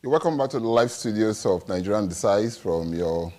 You're welcome back to the live studios of Nigerian Decides from your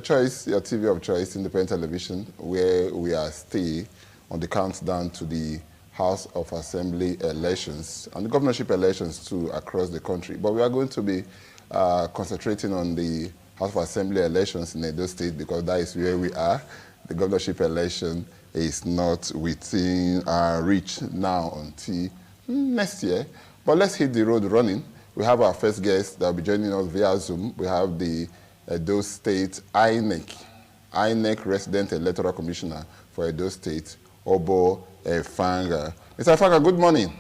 choice, your TV of choice, independent television, where we are still on the countdown to the House of Assembly elections and the governorship elections too across the country. But we are going to be concentrating on the House of Assembly elections in Edo State because that is where we are. The governorship election is not within our reach now until next year. But let's hit the road running. We have our first guest that will be joining us via Zoom. We have the Edo State Inec Resident Electoral Commissioner for Edo State, Obo Efanga. Mr. Efanga, good morning.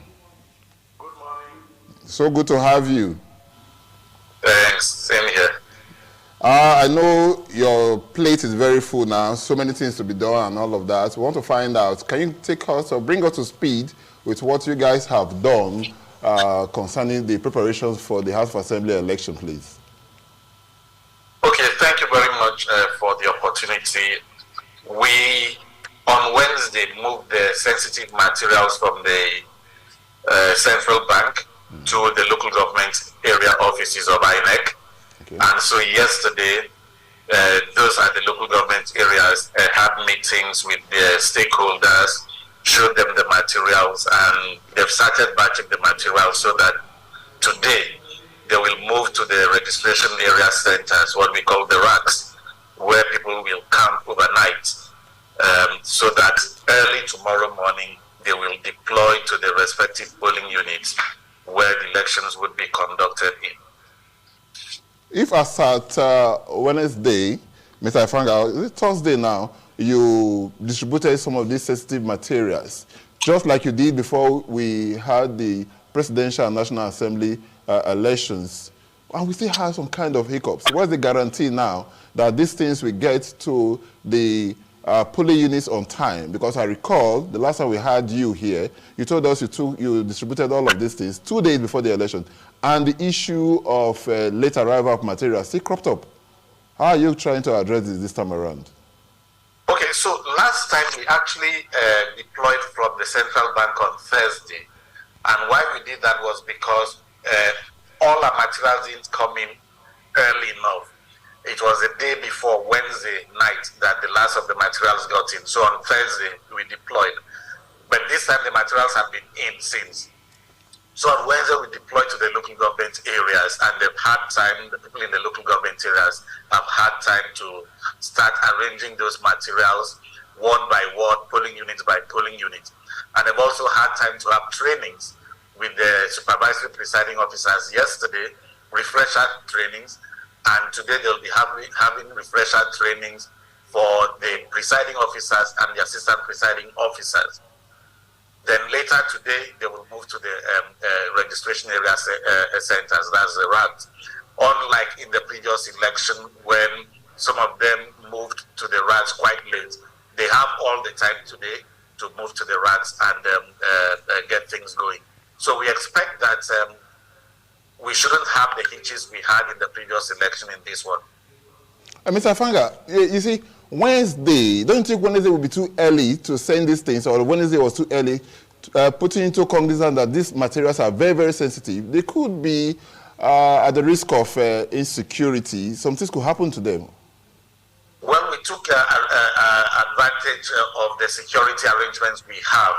Good morning. So good to have you. Thanks, same here. I know your plate is very full now, so many things to be done and all of that. We want to find out, can you take us or bring us to speed with what you guys have done concerning the preparations for the House of Assembly election, please? Okay, thank you very much for the opportunity. We, on Wednesday, moved the sensitive materials from the central bank to the local government area offices of Inec. Okay. And so yesterday, those at the local government areas had meetings with the stakeholders, showed them the materials, and they've started batching the materials so that today they will move to the registration area centers, what we call the racks, where people will camp overnight, so that early tomorrow morning they will deploy to the respective polling units where the elections would be conducted in. If as at Wednesday, Mr. Efanga, is it Thursday now, you distributed some of these sensitive materials, just like you did before we had the Presidential and National Assembly elections, and we still have some kind of hiccups. What's the guarantee now that these things will get to the polling units on time? Because I recall the last time we had you here, you told us you distributed all of these things 2 days before the election, and the issue of late arrival of materials still cropped up. How are you trying to address this time around? Okay, so last time we actually deployed from the central bank on Thursday, and why we did that was because all our materials didn't come in early enough. It was the day before Wednesday night that the last of the materials got in. So on Thursday we deployed, but this time the materials have been in since. So on Wednesday we deployed to the local government areas, and they've had time, the people in the local government areas have had time to start arranging those materials one by one, polling unit by polling unit. And they've also had time to have trainings with the supervisory presiding officers yesterday, refresher trainings, and today they'll be having refresher trainings for the presiding officers and the assistant presiding officers. Then later today, they will move to the registration area centers, that's the RAT. Unlike in the previous election, when some of them moved to the RATs quite late, they have all the time today to move to the RATs and get things going. So we expect that we shouldn't have the hitches we had in the previous election in this one. Mr. Efanga, you see, Wednesday, don't you think Wednesday will be too early to send these things, or Wednesday was too early, putting into cognizance that these materials are very, very sensitive? They could be at the risk of insecurity. Some things could happen to them. Well, we took advantage of the security arrangements we have.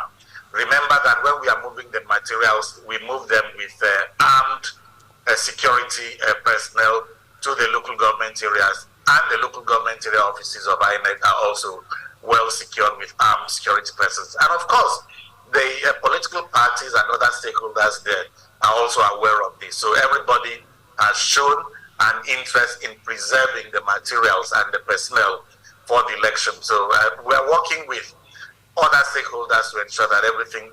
Remember that when we are moving the materials, we move them with armed security personnel to the local government areas, and the local government area offices of INEC are also well secured with armed security persons. And of course, the political parties and other stakeholders there are also aware of this. So everybody has shown an interest in preserving the materials and the personnel for the election. So we're working with other stakeholders to ensure that everything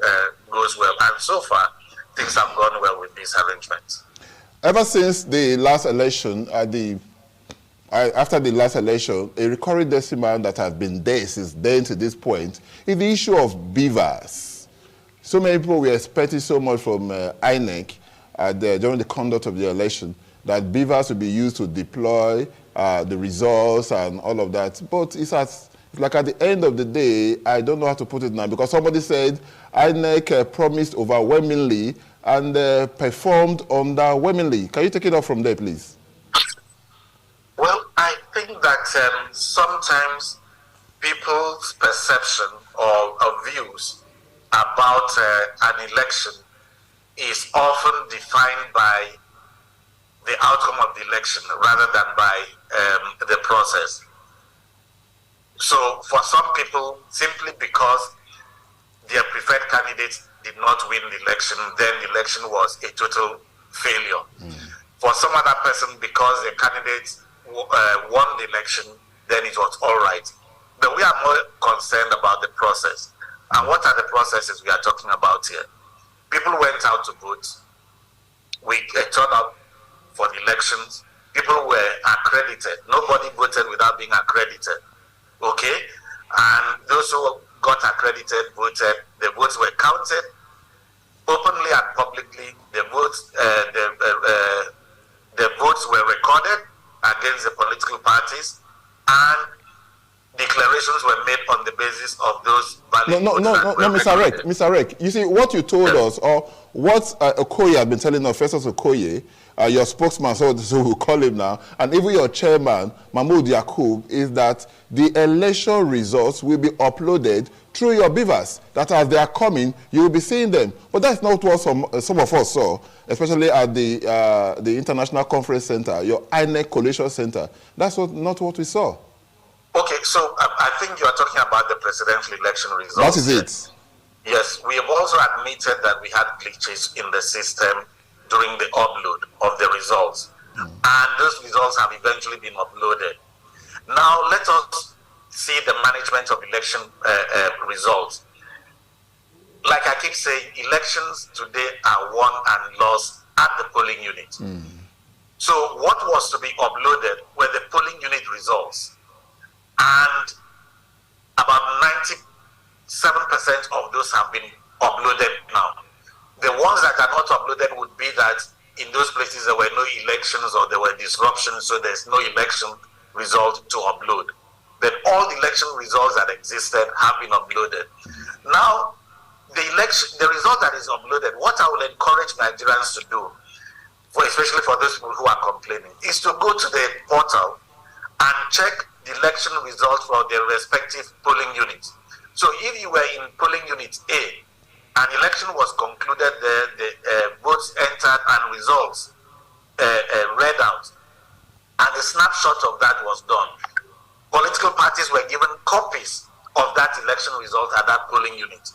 goes well. And so far, things have gone well with these arrangements. Ever since the last election, after the last election, a recurring decimal that has been there since then to this point is the issue of beavers. So many people were expecting so much from INEC during the conduct of the election that beavers will be used to deploy the results and all of that. But it's like at the end of the day, I don't know how to put it now, because somebody said INEC promised overwhelmingly and performed underwhelmingly. Can you take it off from there, please? Well, I think that sometimes people's perception or views about an election is often defined by the outcome of the election rather than by the process. So for some people, simply because their preferred candidate did not win the election, then the election was a total failure. For some other person, because their candidate won the election, then it was all right. But we are more concerned about the process. And what are the processes we are talking about here? People went out to vote. We turned up for the elections. People were accredited. Nobody voted without being accredited. Okay? And those who got accredited voted. The votes were counted openly and publicly. The votes were recorded against the political parties, and declarations were made on the basis of those valid No, Mr. Rek. You see, what you told us, or what Okoye had been telling us, Festus Okoye, your spokesman, so we'll call him now, and even your chairman, Mahmoud Yakub, is that the election results will be uploaded through your beavers, that as they are coming, you will be seeing them. But that's not what some of us saw, especially at the International Conference Center, your Inec Coalition Center. That's not what we saw. Okay, so I think you are talking about the presidential election results. That is it. Yes, we have also admitted that we had glitches in the system during the upload of the results. And those results have eventually been uploaded. Now, let us see the management of election results. Like I keep saying, elections today are won and lost at the polling unit. So what was to be uploaded were the polling unit results. And about 97% of those have been uploaded now. The ones that are not uploaded would be that in those places there were no elections or there were disruptions, so there's no election result to upload. But all the election results that existed have been uploaded. Now, the result that is uploaded, what I will encourage Nigerians to do, especially for those people who are complaining, is to go to the portal and check the election results for their respective polling units. So if you were in polling unit A, an election was concluded there, the votes entered and results read out, and a snapshot of that was done. Political parties were given copies of that election result at that polling unit.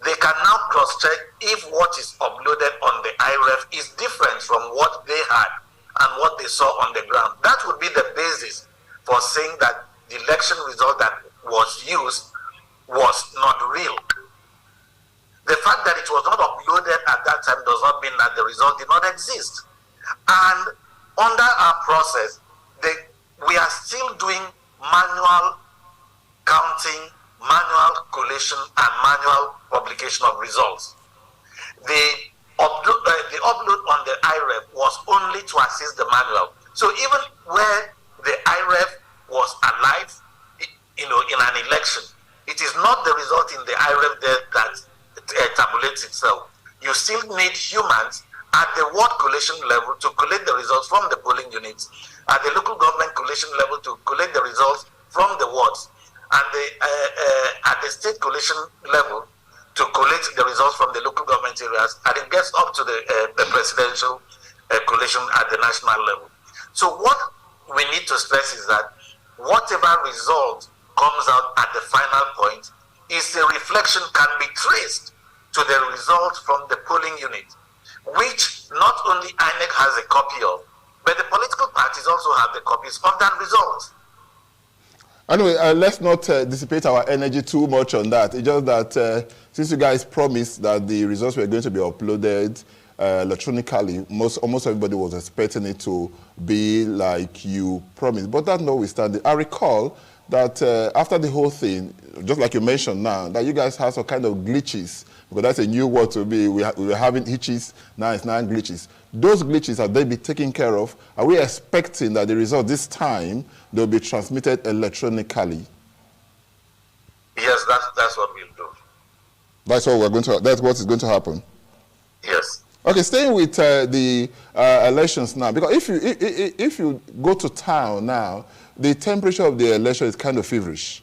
They can now cross-check if what is uploaded on the IREF is different from what they had and what they saw on the ground. That would be the basis for saying that the election result that was used was not real. The fact that it was not uploaded at that time does not mean that the result did not exist. And under our process, we are still doing manual counting, manual collation, and manual publication of results. The upload on the IREF was only to assist the manual. So even where the IREF was alive, in an election, it is not the result in the IREF there that tabulates itself. You still need humans at the ward collation level to collect the results from the polling units, at the local government collation level to collect the results from the wards, and at the state collation level to collect the results from the local government areas, and it gets up to the presidential collation at the national level. So what we need to stress is that whatever result comes out at the final point is the reflection can be traced to the result from the polling unit, which not only INEC has a copy of, but the political parties also have the copies of that result. Anyway, let's not dissipate our energy too much on that. It's just that since you guys promised that the results were going to be uploaded electronically, almost everybody was expecting it to be like you promised. But that notwithstanding, I recall that after the whole thing, just like you mentioned now, that you guys had some kind of glitches, because that's a new word to me. We were having hitches, now it's now glitches. Those glitches, have they been taken care of? Are we expecting that the result this time, they'll be transmitted electronically? Yes, that's what we'll do. That's what that's what is going to happen? Yes. Okay, staying with the elections now, because if you go to town now, the temperature of the election is kind of feverish.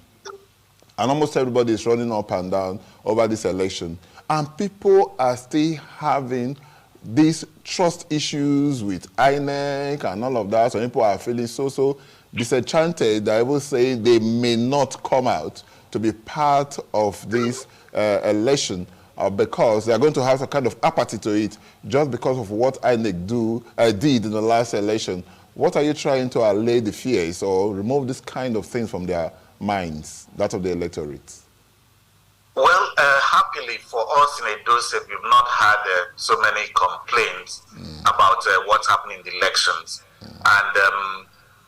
And almost everybody is running up and down over this election. And people are still having these trust issues with Inec and all of that. So people are feeling so disenchanted that I will say they may not come out to be part of this election because they are going to have a kind of apathy to it just because of what Inec did in the last election. What are you trying to allay the fears or remove this kind of things from their minds, that of the electorate? Well, happily for us in Edo State, we've not had so many complaints about what's happening in the elections. And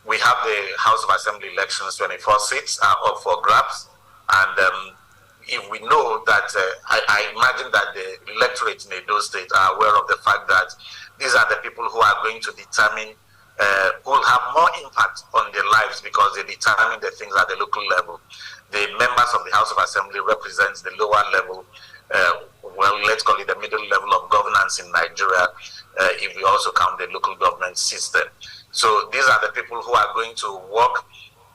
we have the House of Assembly elections, 24 seats are up for grabs. And if we know that, I imagine that the electorate in Edo State are aware of the fact that these are the people who are going to determine, who will have more impact on their lives because they determine the things at the local level. The members of the House of Assembly represents the lower level, well, let's call it the middle level of governance in Nigeria, if we also count the local government system. So these are the people who are going to work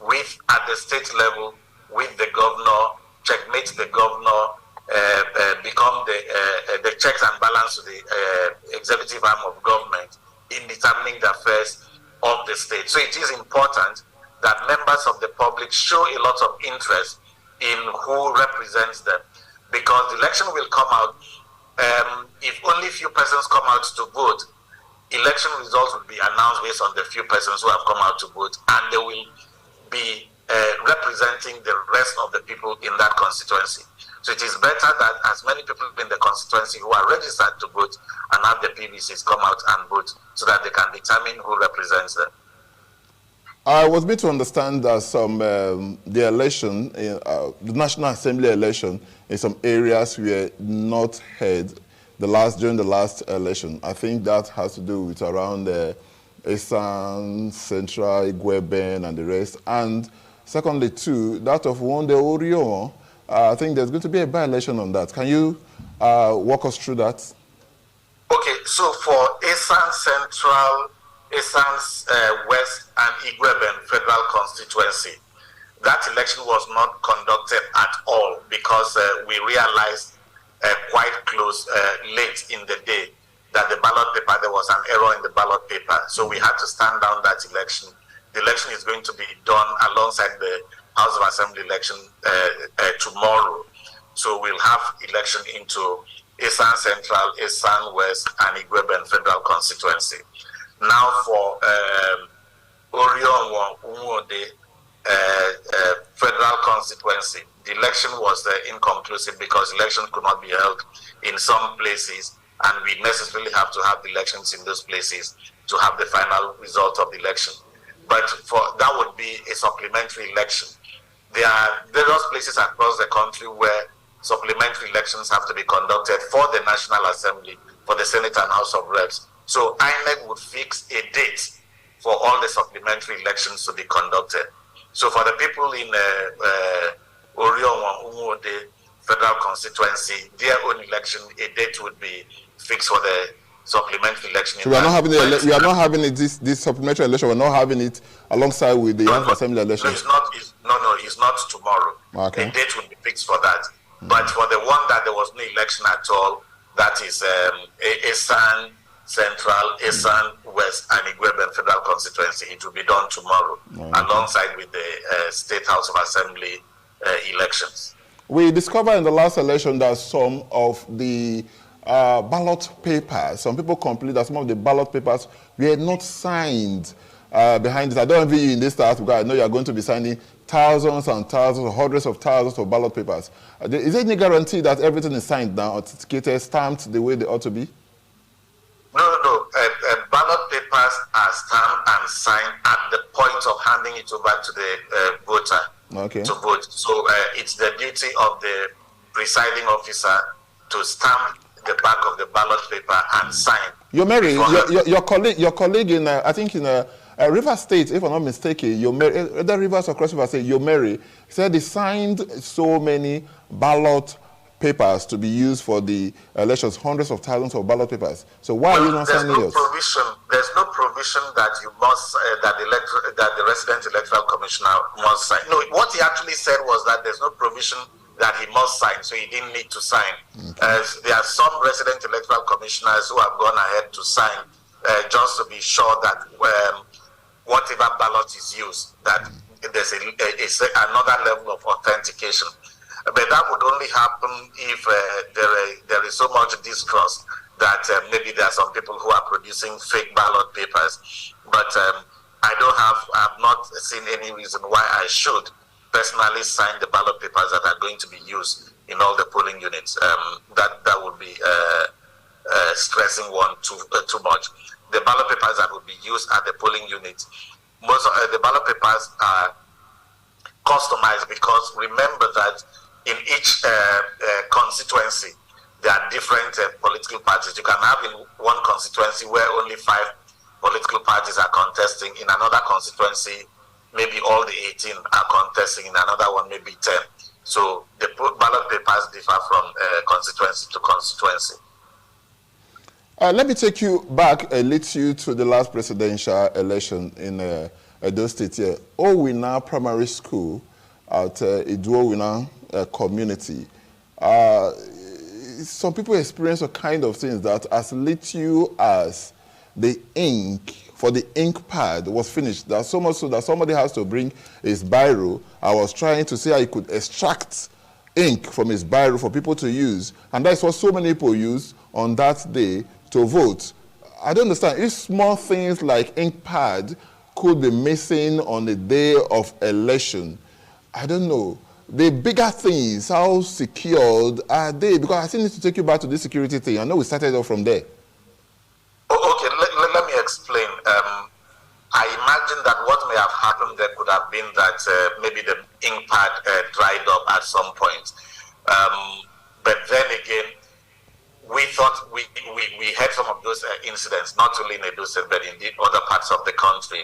with, at the state level, with the governor, checkmate the governor, become the checks and balance to the executive arm of government in determining the affairs of the state. So it is important that members of the public show a lot of interest in who represents them, because the election will come out. If only a few persons come out to vote, election results will be announced based on the few persons who have come out to vote, and they will be representing the rest of the people in that constituency. So it is better that as many people in the constituency who are registered to vote and have the PVCs come out and vote so that they can determine who represents them. I was made to understand that the election, the National Assembly election, in some areas were not held during the last election. I think that has to do with around Esan, Central, Igweben, and the rest. And secondly, too, that of Wonde Orion, I think there's going to be a by-election on that. Can you walk us through that? Okay, so for Esan Central, Esan's West and Igweben Federal Constituency, that election was not conducted at all because we realized quite close, late in the day, that the ballot paper, there was an error in the ballot paper. So we had to stand down that election. The election is going to be done alongside the House of Assembly election tomorrow. So we'll have election into Esan Central, Esan West, and Igweben Federal Constituency. Now for Orion Umode Federal Constituency, the election was inconclusive because election could not be held in some places, and we necessarily have to have the elections in those places to have the final result of the election. But that would be a supplementary election. There are various places across the country where supplementary elections have to be conducted for the National Assembly, for the Senate and House of Reps. So INEC would fix a date for all the supplementary elections to be conducted. So for the people in Orion Umuode Federal Constituency, their own election, a date would be fixed for the supplementary election. So we are not having we are not having it, this supplementary election. We're not having it alongside with the House Assembly election. No, it's not tomorrow. Okay. A date would be fixed for that. But for the one that there was no election at all, that is Esan Central, Esan West, and Igweben Federal Constituency. It will be done tomorrow, alongside with the State House of Assembly elections. We discovered in the last election that some of the ballot papers, some people complained that some of the ballot papers were not signed behind it. I don't envy you in this task because I know you are going to be signing thousands and thousands or hundreds of thousands of ballot papers. Is there any guarantee that everything is signed now, authenticated, stamped the way they ought to be? No. Ballot papers are stamped and signed at the point of handing it over to the voter to vote. So it's the duty of the presiding officer to stamp the back of the ballot paper and sign. Your colleague in, I think in River State, if I'm not mistaken, the Rivers or Cross River State, Yomeri, said he signed so many ballot papers to be used for the elections, hundreds of thousands of ballot papers. So why are you not signing yours? There's no provision that you must, that the resident electoral commissioner must sign. No, what he actually said was that there's no provision that he must sign, so he didn't need to sign. Okay. There are some resident electoral commissioners who have gone ahead to sign just to be sure that whatever ballot is used, that there's another level of authentication. But that would only happen if there is so much distrust that maybe there are some people who are producing fake ballot papers. But I've not seen any reason why I should personally sign the ballot papers that are going to be used in all the polling units. That would be stressing one too much. The ballot papers that would be used at the polling units, most of the ballot papers are customized, because remember that in each constituency, there are different political parties. You can have in one constituency where only 5 political parties are contesting. In another constituency, maybe all the 18 are contesting. In another one, maybe 10. So the ballot papers differ from constituency to constituency. Let me take you back and lead you to the last presidential election in Edo State here. Owina Primary School at Iduowina community. Some people experience a kind of things that as little as the ink for the ink pad was finished, that so much so that somebody has to bring his biro. I was trying to see how he could extract ink from his biro for people to use, and that's what so many people use on that day to vote. I don't understand. If small things like ink pad could be missing on the day of election, I don't know. The bigger things, how secured are they? Because I still need to take you back to this security thing. I know we started off from there. Okay, let me explain. I imagine that what may have happened there could have been that maybe the ink pad dried up at some point. But then again, we thought we had some of those incidents, not only in Edo State, but in the other parts of the country.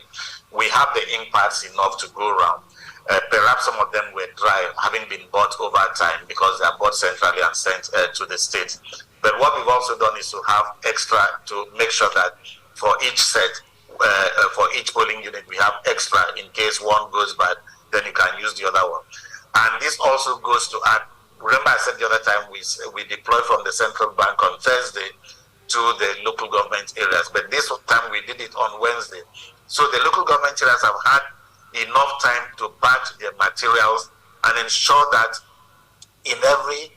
We have the ink pads enough to go around. Perhaps some of them were dry, having been bought over time because they are bought centrally and sent to the state. But what we've also done is to have extra to make sure that for each set, for each polling unit, we have extra in case one goes bad, then you can use the other one. And this also goes to add, remember I said the other time we deployed from the central bank on Thursday to the local government areas, but this time we did it on Wednesday. So the local government areas have had enough time to batch their materials and ensure that in every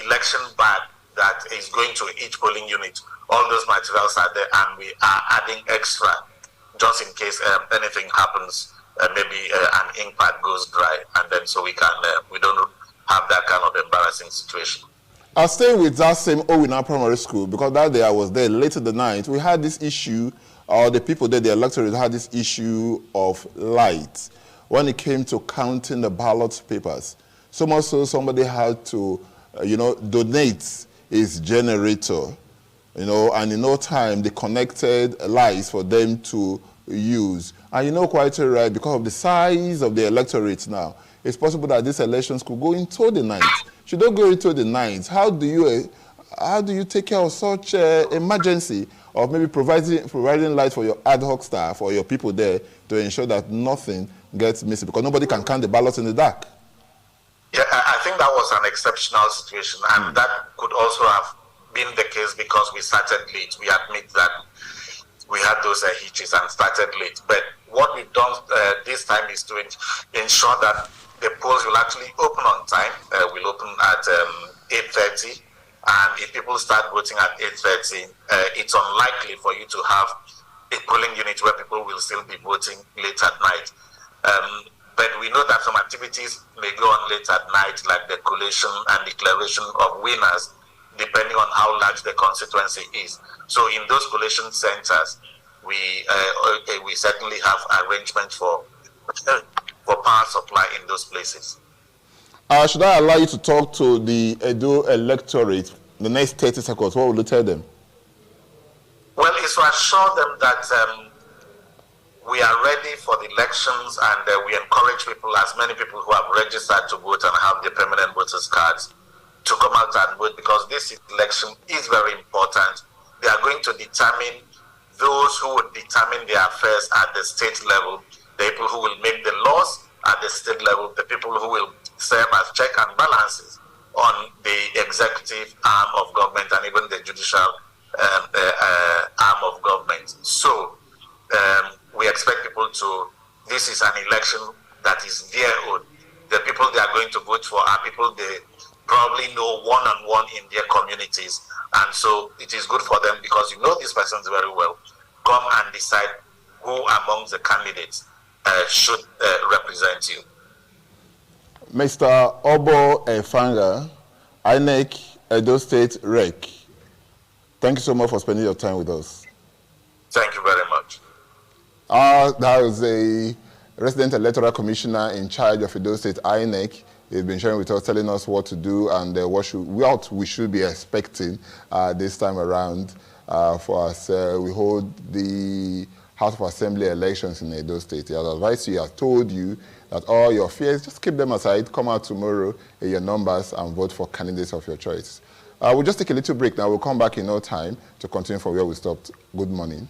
election bag that is going to each polling unit, all those materials are there, and we are adding extra just in case anything happens. Maybe an ink pad goes dry, and then so we don't have that kind of embarrassing situation. I'll stay with that same Owina Primary School, because that day I was there late in the night. We had this issue, or the people there, the electorate had this issue of light when it came to counting the ballot papers. So much so somebody had to, donate his generator, and in no time they connected lights for them to use. And quite right, because of the size of the electorate now, it's possible that these elections could go into the night. Should they go into the night? How do you take care of such emergency of maybe providing light for your ad hoc staff or your people there to ensure that nothing gets missing, because nobody can count the ballots in the dark? Yeah, I think that was an exceptional situation, and that could also have been the case because we started late. We admit that we had those hitches and started late. But what we've done this time is to ensure that the polls will actually open on time. We'll open at 8:30, and if people start voting at 8:30, it's unlikely for you to have a polling unit where people will still be voting late at night. But we know that some activities may go on late at night, like the collation and declaration of winners, depending on how large the constituency is. So in those collation centers, we certainly have arrangements for power supply in those places. Should I allow you to talk to the Edo electorate the next 30 seconds? What will you tell them? Well, it's to assure them that we are ready for the elections, and we encourage people, as many people who have registered to vote and have their permanent voters cards, to come out and vote, because this election is very important. They are going to determine those who will determine their affairs at the state level, the people who will make the laws at the state level, the people who will serve as check and balances on the executive arm of government and even the judicial arm of government. So we expect people to, this is an election that is their own. The people they are going to vote for are people they probably know one-on-one in their communities. And so it is good for them because you know these persons very well. Come and decide who among the candidates should represent you. Mr. Obo Efanga, Inec, Edo State Rec. Thank you so much for spending your time with us. Thank you very much. That was a resident electoral commissioner in charge of Edo State Inec. He's been sharing with us, telling us what to do and what we should be expecting this time around for us. We hold the House of Assembly elections in Edo State. He has advised you, he has told you that all your fears, just keep them aside, come out tomorrow in your numbers and vote for candidates of your choice. We'll just take a little break now. We'll come back in no time to continue from where we stopped. Good morning.